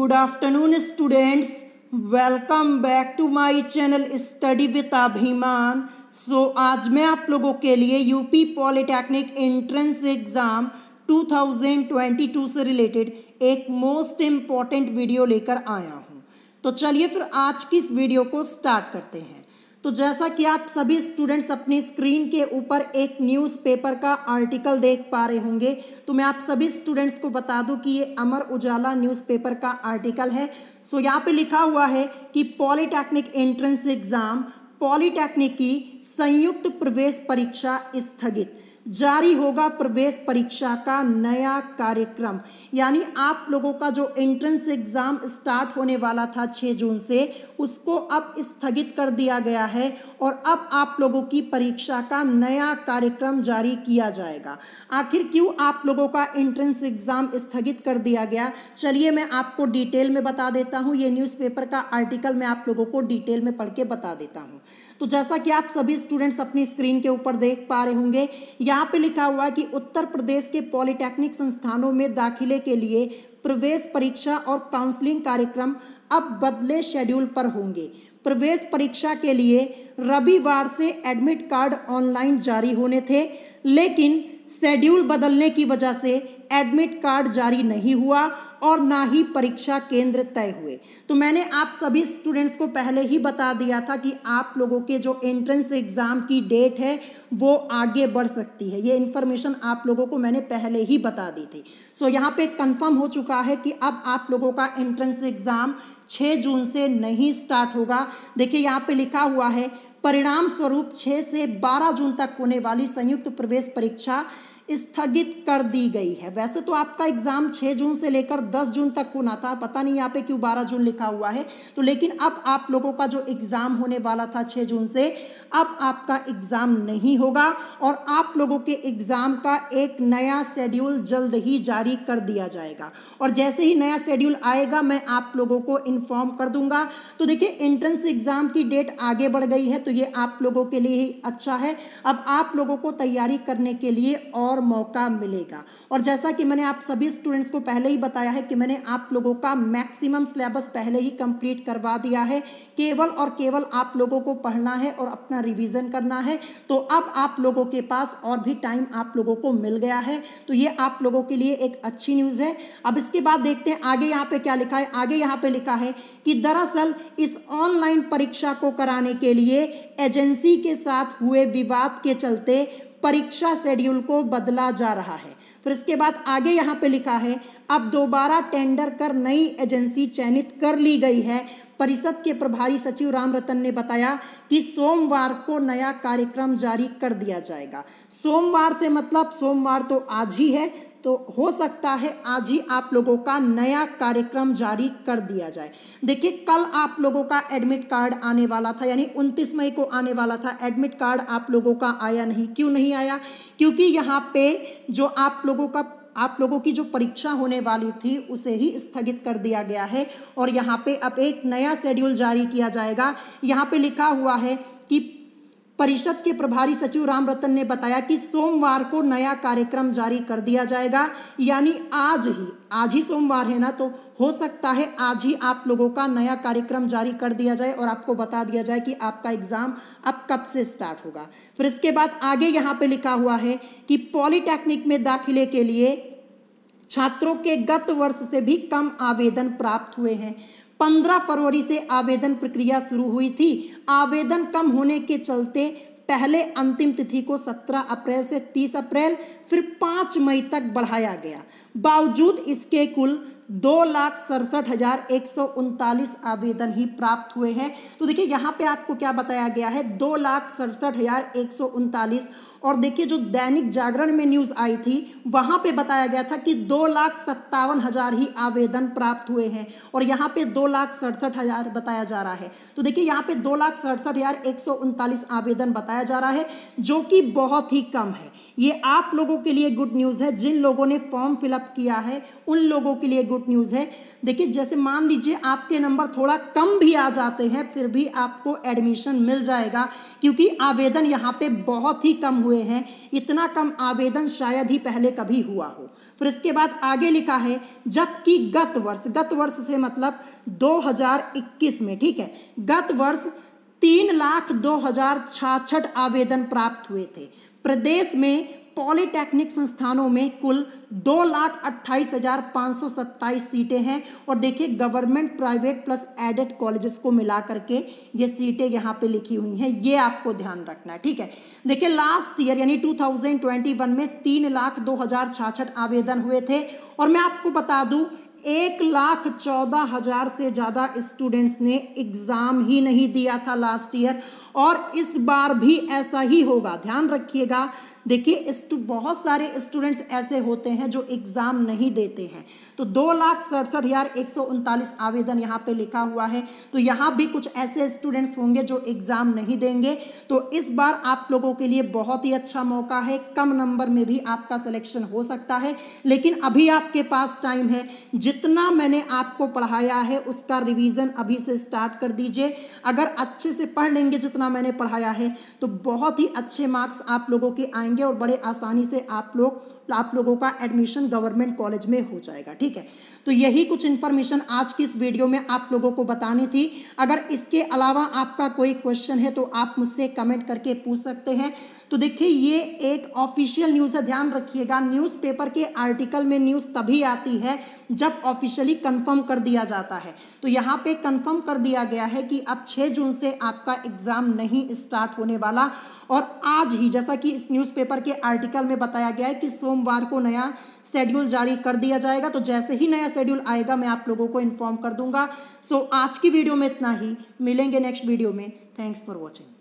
Good afternoon students, welcome back to my channel study with Abhiman. आज मैं आप लोगों के लिए यूपी पॉलिटेक्निक एंट्रेंस एग्ज़ाम 2022 से रिलेटेड एक मोस्ट इम्पॉर्टेंट वीडियो लेकर आया हूं। तो चलिए फिर आज की इस वीडियो को स्टार्ट करते हैं। तो जैसा कि आप सभी स्टूडेंट्स अपनी स्क्रीन के ऊपर एक न्यूज़पेपर का आर्टिकल देख पा रहे होंगे, तो मैं आप सभी स्टूडेंट्स को बता दूं कि ये अमर उजाला न्यूज़पेपर का आर्टिकल है। यहाँ पे लिखा हुआ है कि पॉलिटेक्निक एंट्रेंस एग्जाम, पॉलिटेक्निक की संयुक्त प्रवेश परीक्षा स्थगित, जारी होगा प्रवेश परीक्षा का नया कार्यक्रम। यानी आप लोगों का जो एंट्रेंस एग्ज़ाम स्टार्ट होने वाला था 6 जून से, उसको अब स्थगित कर दिया गया है और अब आप लोगों की परीक्षा का नया कार्यक्रम जारी किया जाएगा। आखिर क्यों आप लोगों का एंट्रेंस एग्ज़ाम स्थगित कर दिया गया, चलिए मैं आपको डिटेल में बता देता हूँ। ये न्यूज़पेपर का आर्टिकल मैं आप लोगों को डिटेल में पढ़ के बता देता हूँ। तो जैसा कि आप सभी स्टूडेंट्स अपनी स्क्रीन के ऊपर देख पा रहे होंगे, यहाँ पे लिखा हुआ है कि उत्तर प्रदेश के पॉलिटेक्निक संस्थानों में दाखिले के लिए प्रवेश परीक्षा और काउंसलिंग कार्यक्रम अब बदले शेड्यूल पर होंगे। प्रवेश परीक्षा के लिए रविवार से एडमिट कार्ड ऑनलाइन जारी होने थे, लेकिन शेड्यूल बदलने की वजह से एडमिट कार्ड जारी नहीं हुआ और ना ही परीक्षा केंद्र तय हुए। तो मैंने आप सभी स्टूडेंट्स को पहले ही बता दिया था कि आप लोगों के जो एंट्रेंस एग्ज़ाम की डेट है वो आगे बढ़ सकती है। ये इन्फॉर्मेशन आप लोगों को मैंने पहले ही बता दी थी। यहाँ पे कंफर्म हो चुका है कि अब आप लोगों का एंट्रेंस एग्ज़ाम 6 जून से नहीं स्टार्ट होगा। देखिए यहाँ पे लिखा हुआ है, परिणाम स्वरूप 6 से 12 जून तक होने वाली संयुक्त प्रवेश परीक्षा स्थगित कर दी गई है। वैसे तो आपका एग्जाम 6 जून से लेकर 10 जून तक होना था, पता नहीं यहाँ पे क्यों 12 जून लिखा हुआ है। तो लेकिन अब आप लोगों का जो एग्जाम होने वाला था 6 जून से, अब आपका एग्जाम नहीं होगा और आप लोगों के एग्जाम का एक नया शेड्यूल जल्द ही जारी कर दिया जाएगा। और जैसे ही नया शेड्यूल आएगा मैं आप लोगों को इन्फॉर्म कर दूंगा। तो देखिए एंट्रेंस एग्जाम की डेट आगे बढ़ गई है, तो ये आप लोगों के लिए ही अच्छा है। अब आप लोगों को तैयारी करने के लिए और मौका मिलेगा। और जैसा कि मैंने आप सभी स्टूडेंट्स को पहले ही बताया है कि मैंने आप लोगों का मैक्सिमम सिलेबस पहले ही कंप्लीट करवा दिया है। केवल और केवल आप लोगों को पढ़ना है और अपना रिवीजन करना है। तो अब आप लोगों के पास और भी टाइम आप लोगों को मिल गया है, तो ये आप लोगों के लिए एक अच्छी न्यूज़ है। अब इसके बाद देखते हैं आगे यहाँ पे क्या लिखा है। आगे यहाँ पे लिखा है कि दरअसल इस ऑनलाइन परीक्षा को कराने के लिए एजेंसी के साथ हुए विवाद के चलते परीक्षा शेड्यूल को बदला जा रहा है। फिर इसके बाद आगे यहाँ पे लिखा है, अब दोबारा टेंडर कर नई एजेंसी चयनित कर ली गई है। परिषद के प्रभारी सचिव राम रतन ने बताया कि सोमवार को नया कार्यक्रम जारी कर दिया जाएगा। सोमवार से मतलब सोमवार तो आज ही है, तो हो सकता है आज ही आप लोगों का नया कार्यक्रम जारी कर दिया जाए। देखिए कल आप लोगों का एडमिट कार्ड आने वाला था, यानी 29 मई को आने वाला था। एडमिट कार्ड आप लोगों का आया नहीं। क्यों नहीं आया? क्योंकि यहाँ पे जो आप लोगों की जो परीक्षा होने वाली थी उसे ही स्थगित कर दिया गया है और यहाँ पे अब एक नया शेड्यूल जारी किया जाएगा। यहाँ पे लिखा हुआ है कि परिषद के प्रभारी सचिव राम रतन ने बताया कि सोमवार को नया कार्यक्रम जारी कर दिया जाएगा। यानी आज ही सोमवार है ना, तो हो सकता है आज ही आप लोगों का नया कार्यक्रम जारी कर दिया जाए और आपको बता दिया जाए कि आपका एग्जाम अब कब से स्टार्ट होगा। फिर इसके बाद आगे यहाँ पे लिखा हुआ है कि पॉलिटेक्निक में दाखिले के लिए छात्रों के गत वर्ष से भी कम आवेदन प्राप्त हुए हैं। 15 फरवरी से आवेदन प्रक्रिया शुरू हुई थी। आवेदन कम होने के चलते पहले अंतिम तिथि को 17 अप्रैल से 30 अप्रैल, फिर 5 मई तक बढ़ाया गया। बावजूद इसके कुल 2,67,139 आवेदन ही प्राप्त हुए हैं। तो देखिए यहाँ पे आपको क्या बताया गया है, 2,67,139। और देखिए जो दैनिक जागरण में न्यूज़ आई थी वहाँ पे बताया गया था कि 2,57,000 ही आवेदन प्राप्त हुए हैं और यहाँ पे 2,67,000 बताया जा रहा है। तो देखिए यहाँ पे 2,67,139 आवेदन बताया जा रहा है, जो कि बहुत ही कम है। ये आप लोगों के लिए गुड न्यूज़ है, जिन लोगों ने फॉर्म फिलअप किया है उन लोगों के लिए गुड न्यूज़ है। देखिए जैसे मान लीजिए आपके नंबर थोड़ा कम भी आ जाते हैं फिर भी आपको एडमिशन मिल जाएगा, क्योंकि आवेदन यहाँ पे बहुत ही कम हुए हैं। इतना कम आवेदन शायद ही पहले कभी हुआ हो। फिर इसके बाद आगे लिखा है, जबकि गत वर्ष से मतलब 2021 में, ठीक है, गत वर्ष 3,02,066 आवेदन प्राप्त हुए थे। प्रदेश में पॉलिटेक्निक संस्थानों में कुल 2,28,527 सीटें हैं। और देखिए government, private plus aided colleges को मिला करके ये सीटें यहाँ पे लिखी हुई हैं, ये आपको ध्यान रखना है, ठीक है। देखिए लास्ट ईयर यानी 2021 में 3,02,066 आवेदन हुए थे। और मैं आपको बता दूं 1,14,000 से ज़्यादा स्टूडेंट्स ने एग्ज़ाम ही नहीं दिया था लास्ट ईयर, और इस बार भी ऐसा ही होगा, ध्यान रखिएगा। देखिए बहुत सारे स्टूडेंट्स ऐसे होते हैं जो एग्ज़ाम नहीं देते हैं। तो 2,67,139 आवेदन यहाँ पे लिखा हुआ है। तो यहाँ भी कुछ ऐसे स्टूडेंट्स होंगे जो एग्ज़ाम नहीं देंगे। तो इस बार आप लोगों के लिए बहुत ही अच्छा मौका है, कम नंबर में भी आपका सिलेक्शन हो सकता है। लेकिन अभी आपके पास टाइम है, जितना मैंने आपको पढ़ाया है उसका रिवीजन अभी से स्टार्ट कर दीजिए। अगर अच्छे से पढ़ लेंगे जितना मैंने पढ़ाया है तो बहुत ही अच्छे मार्क्स आप लोगों के आएंगे और बड़े आसानी से आप लोगों का एडमिशन गवर्नमेंट कॉलेज में हो जाएगा, ठीक है। तो यही कुछ इन्फॉर्मेशन आज की इस वीडियो में आप लोगों को बतानी थी। अगर इसके अलावा आपका कोई क्वेश्चन है तो आप मुझसे कमेंट करके पूछ सकते हैं। तो देखिए ये एक ऑफिशियल न्यूज़ है, ध्यान रखिएगा। न्यूज़पेपर के आर्टिकल में न्यूज़ तभी आती है जब ऑफिशियली कंफर्म कर दिया जाता है। तो यहाँ पे कंफर्म कर दिया गया है कि अब 6 जून से आपका एग्ज़ाम नहीं स्टार्ट होने वाला। और आज ही, जैसा कि इस न्यूज़पेपर के आर्टिकल में बताया गया है कि सोमवार को नया शेड्यूल जारी कर दिया जाएगा। तो जैसे ही नया शेड्यूल आएगा मैं आप लोगों को इन्फॉर्म कर दूंगा। सो आज की वीडियो में इतना ही, मिलेंगे नेक्स्ट वीडियो में। Thanks for watching.